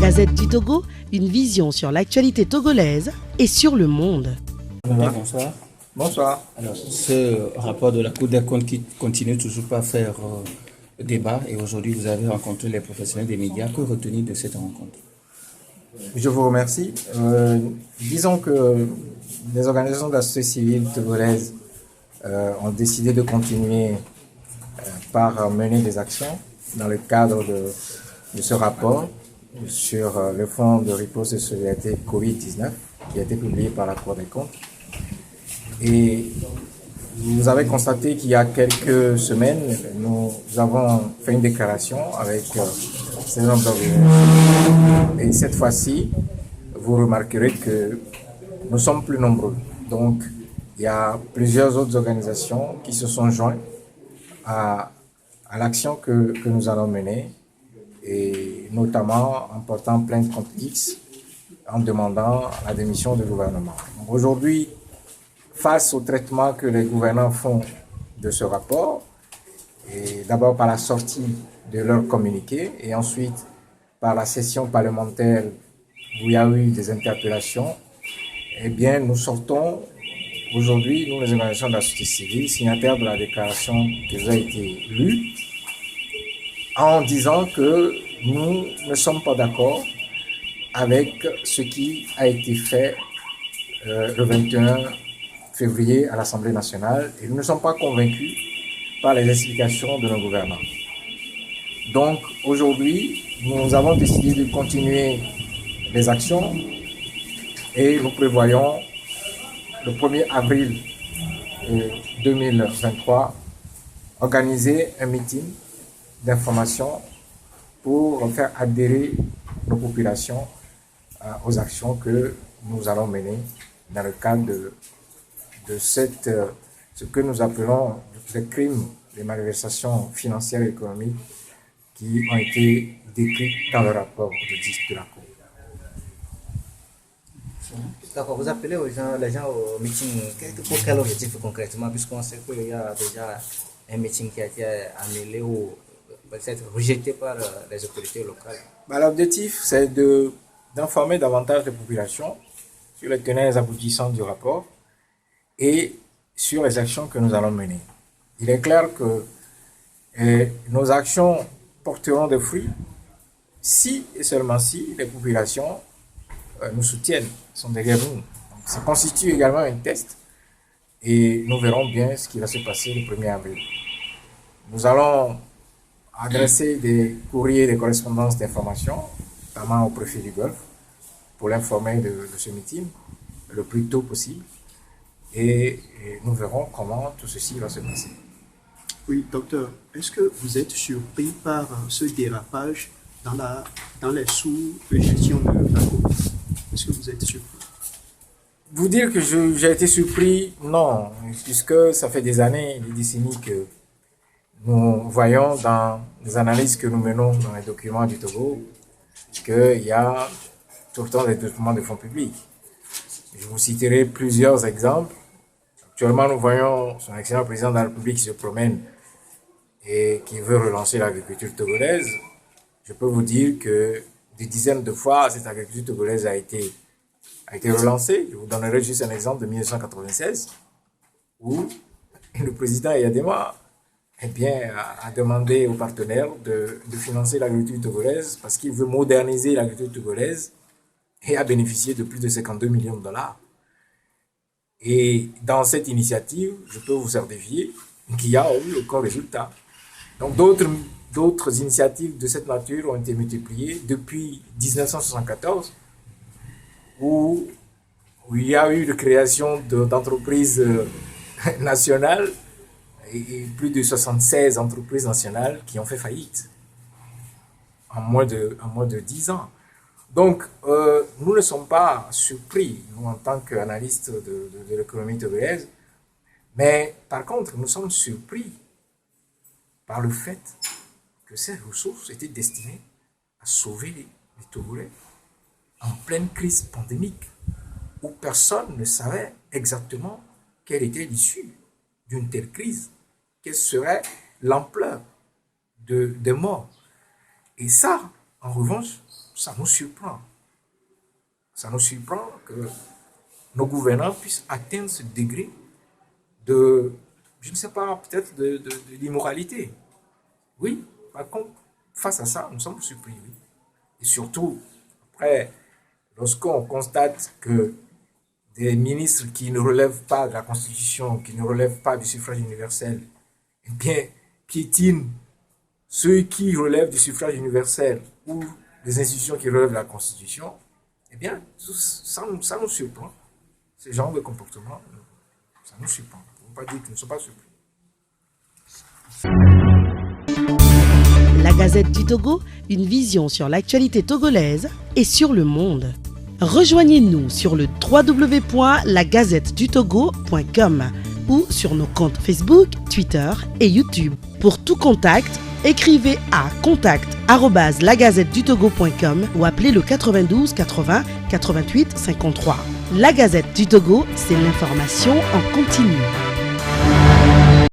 Gazette du Togo, une vision sur l'actualité togolaise et sur le monde. Bonsoir. Bonsoir. Alors, ce rapport de la Cour des comptes qui continue toujours pas à faire débat, et aujourd'hui vous avez rencontré les professionnels des médias. Que retenir de cette rencontre? Je vous remercie. Disons que les organisations de la société civile togolaise ont décidé de continuer par mener des actions dans le cadre de ce rapport sur le fonds de riposte et de solidarité Covid-19 qui a été publié par la Cour des comptes. Et vous avez constaté qu'il y a quelques semaines, nous avons fait une déclaration avec ces hommes d'organisation. Et cette fois-ci, vous remarquerez que nous sommes plus nombreux. Donc, il y a plusieurs autres organisations qui se sont jointes à l'action que nous allons mener, et notamment en portant plainte contre X, en demandant la démission du gouvernement. Aujourd'hui, face au traitement que les gouvernants font de ce rapport, et d'abord par la sortie de leur communiqué et ensuite par la session parlementaire où il y a eu des interpellations, eh bien nous sortons aujourd'hui, nous les organisations de la société civile, signataires de la déclaration qui vous a été lue, en disant que nous ne sommes pas d'accord avec ce qui a été fait le 21 février à l'Assemblée nationale, et nous ne sommes pas convaincus par les explications de nos gouvernants. Donc aujourd'hui, nous avons décidé de continuer les actions et nous prévoyons le 1er avril 2023 organiser un meeting d'information pour faire adhérer nos populations aux actions que nous allons mener dans le cadre de ce que nous appelons les crimes, les malversations financières et économiques qui ont été décrites dans le rapport de la Cour. D'accord, vous appelez les gens au meeting pour quel objectif concrètement, puisqu'on sait qu'il y a déjà un meeting qui a été annulé ou peut-être rejeté par les autorités locales? L'objectif, c'est d'informer davantage les populations sur les tenants et les aboutissants du rapport et sur les actions que nous allons mener. Il est clair que nos actions porteront des fruits si et seulement si les populations nous soutiennent, sont derrière nous. Donc, ça constitue également un test et nous verrons bien ce qui va se passer le 1er avril. Nous allons adresser des courriers, des correspondances d'information, notamment au préfet du Golfe, pour l'informer de ce meeting le plus tôt possible. Et nous verrons comment tout ceci va se passer. Oui, docteur, est-ce que vous êtes surpris par ce dérapage dans les sous-gestions de la Cour? Est-ce que vous êtes surpris? Vous dire que j'ai été surpris, non, puisque ça fait des années, des décennies que nous voyons dans les analyses que nous menons dans les documents du Togo qu'il y a tout le temps des détournements de fonds publics. Je vous citerai plusieurs exemples. Actuellement, nous voyons son excellent président de la République qui se promène et qui veut relancer l'agriculture togolaise. Je peux vous dire que des dizaines de fois, cette agriculture togolaise a été relancée. Je vous donnerai juste un exemple de 1996 où le président Eyadema a demandé aux partenaires de financer l'agriculture togolaise parce qu'il veut moderniser l'agriculture togolaise et a bénéficié de plus de 52 millions de dollars. Et dans cette initiative, je peux vous certifier qu'il n'y a eu aucun résultat. Donc d'autres initiatives de cette nature ont été multipliées depuis 1974, où il y a eu la création d'entreprises nationales et plus de 76 entreprises nationales qui ont fait faillite en moins de 10 ans. Donc, nous ne sommes pas surpris, nous, en tant qu'analystes de l'économie togolaise, mais par contre, nous sommes surpris par le fait que ces ressources étaient destinées à sauver les Togolais en pleine crise pandémique, où personne ne savait exactement quelle était l'issue d'une telle crise, quelle serait l'ampleur des morts. Et ça, en revanche, ça nous surprend. Ça nous surprend que nos gouvernants puissent atteindre ce degré de, je ne sais pas, peut-être de l'immoralité. Oui, par contre, face à ça, nous sommes surpris. Oui. Et surtout, après, lorsqu'on constate que des ministres qui ne relèvent pas de la Constitution, qui ne relèvent pas du suffrage universel, eh bien, piétinent ceux qui relèvent du suffrage universel ou des institutions qui relèvent de la Constitution, eh bien, ça nous surprend. Ce genre de comportement, ça nous surprend. On ne peut pas dire que nous ne sommes pas surpris. La Gazette du Togo, une vision sur l'actualité togolaise et sur le monde. Rejoignez-nous sur le www.lagazettedutogo.com ou sur nos comptes Facebook, Twitter et YouTube. Pour tout contact, écrivez à contact@lagazettedutogo.com ou appelez le 92 80 88 53. La Gazette du Togo, c'est l'information en continu.